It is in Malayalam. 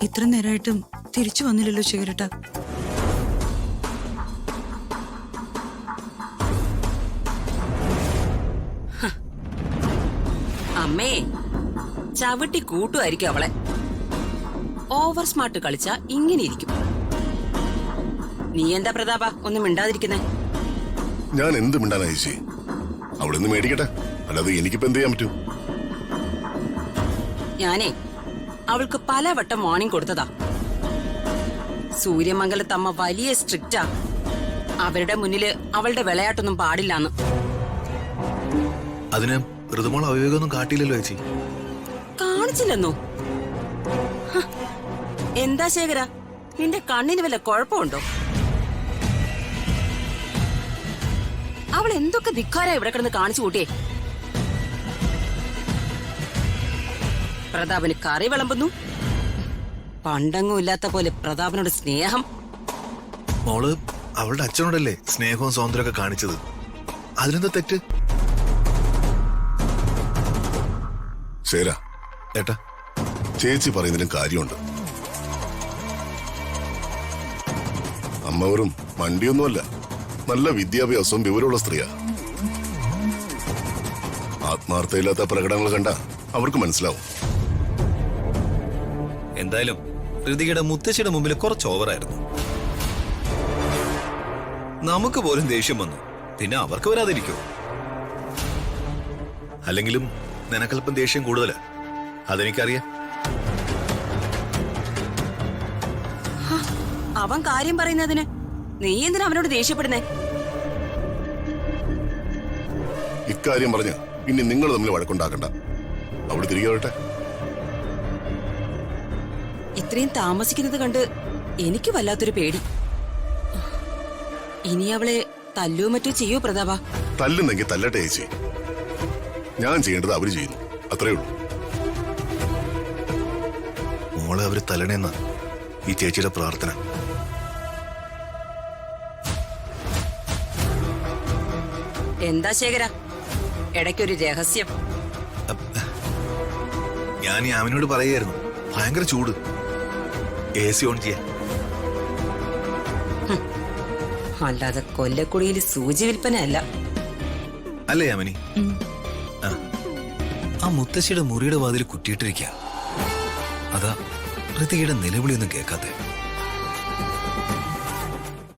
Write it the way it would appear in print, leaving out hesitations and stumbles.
ഇത്ര നേരമായിട്ടും തിരിച്ചു വന്നില്ലല്ലോ ശേഖരേട്ട. അമ്മേ, ചവിട്ടി കൂട്ടുമായിരിക്കും അവളെ. ഓവർ സ്മാർട്ട് കളിച്ചാ ഇങ്ങനെ ഇരിക്കും. നീ എന്താ പ്രതാപ ഒന്നും മിണ്ടാതിരിക്കുന്നേ? ഞാൻ എന്ത് മിണ്ടാനാ ചേച്ചി? അവിടെ നിന്ന് മേടിക്കട്ടെ, അല്ലാതെ എനിക്കിപ്പോ എന്ത് ചെയ്യാൻ പറ്റും? ഞാനേ അവൾക്ക് പലവട്ടം വാണിംഗ് കൊടുത്തതാ. സൂര്യമംഗലത്തമ്മ വലിയ സ്ട്രിക്റ്റാ. അവരുടെ മുന്നില് അവളുടെ വിളയാട്ടൊന്നും പാടില്ലാന്ന്. അതിന് ഋതുമോൾ അവിവേകൊന്നും കാട്ടിയില്ലല്ലോ ചേച്ചി. കാണിച്ചില്ലെന്നോ? എന്താ ശേഖര, നിന്റെ കണ്ണിന് വല്ല കുഴപ്പമുണ്ടോ? അവൾ എന്തൊക്കെ ധിക്കാരാ ഇവിടെ കിടന്ന് കാണിച്ചു കൂട്ടിയേ. പ്രതാപന് കറി വിളമ്പുന്നു. പണ്ടെങ്ങും ഇല്ലാത്ത പോലെ പ്രതാപനോട് സ്നേഹം. മോള് അവളുടെ അച്ഛനോടല്ലേ സ്നേഹവും സ്വാതന്ത്ര്യമൊക്കെ കാണിച്ചത്. അതിനെന്താ തെറ്റ്? ശേര ഏട്ടാ, ചേച്ചി പറയുന്നതിലും കാര്യമുണ്ട്. അമ്മ വെറും മണ്ടിയൊന്നുമല്ല, നല്ല വിദ്യാഭ്യാസവും വിവരമുള്ള സ്ത്രീയാ. ആത്മാർത്ഥയില്ലാത്ത പ്രകടനങ്ങൾ കണ്ട അവർക്ക് മനസ്സിലാവും. എന്തായാലും ഋതികയുടെ മുത്തശ്ശിയുടെ മുമ്പിൽ കുറച്ച് ഓവറായിരുന്നു. നമുക്ക് പോലും ദേഷ്യം വന്നു, പിന്നെ അവർക്ക് വരാതിരിക്കോ? അല്ലെങ്കിലും നിനക്കല്പം ദേഷ്യം കൂടുതലാ, അതെനിക്കറിയാം. അവൻ കാര്യം പറയുന്നതിന് നീ എന്തിനാ അവനോട് ദേഷ്യപ്പെടുന്നേ? ഇക്കാര്യം പറഞ്ഞ് ഇനി നിങ്ങൾ തമ്മിൽ വഴക്കുണ്ടാക്കണ്ട. അവിടെ തിരികെ വരട്ടെ. ഇത്രയും താമസിക്കുന്നത് കണ്ട് എനിക്ക് വല്ലാത്തൊരു പേടി. ഇനി അവളെ തല്ലോ മറ്റോ ചെയ്യോ പ്രതാപ? തല്ലുന്നെങ്കിൽ തല്ലട്ടെ ചേച്ചി. ഞാൻ ചെയ്യേണ്ടത് അവര് ചെയ്യുന്നു, അത്രേ ഉള്ളൂ. മോളെ അവര് തല്ലണേന്ന ഈ ചേച്ചിയുടെ പ്രാർത്ഥന. എന്താ ശേഖര, ഇടയ്ക്കൊരു രഹസ്യം? ഞാൻ ഈ അവനോട് പറയായിരുന്നു, ഭയങ്കര ചൂട്, AC ഓൺ ചെയ്യാൻ. അല്ലാതെ കൊല്ലക്കുടിയിൽ സൂചി വിൽപ്പനയല്ല അല്ലേ യാമിനി? ആ മുത്തശ്ശിയുടെ മുറിയുടെ വാതിൽ കുറ്റിയിട്ടിരിക്കുക. അതാ ഋതികയുടെ നിലവിളിയൊന്നും കേൾക്കാതെ.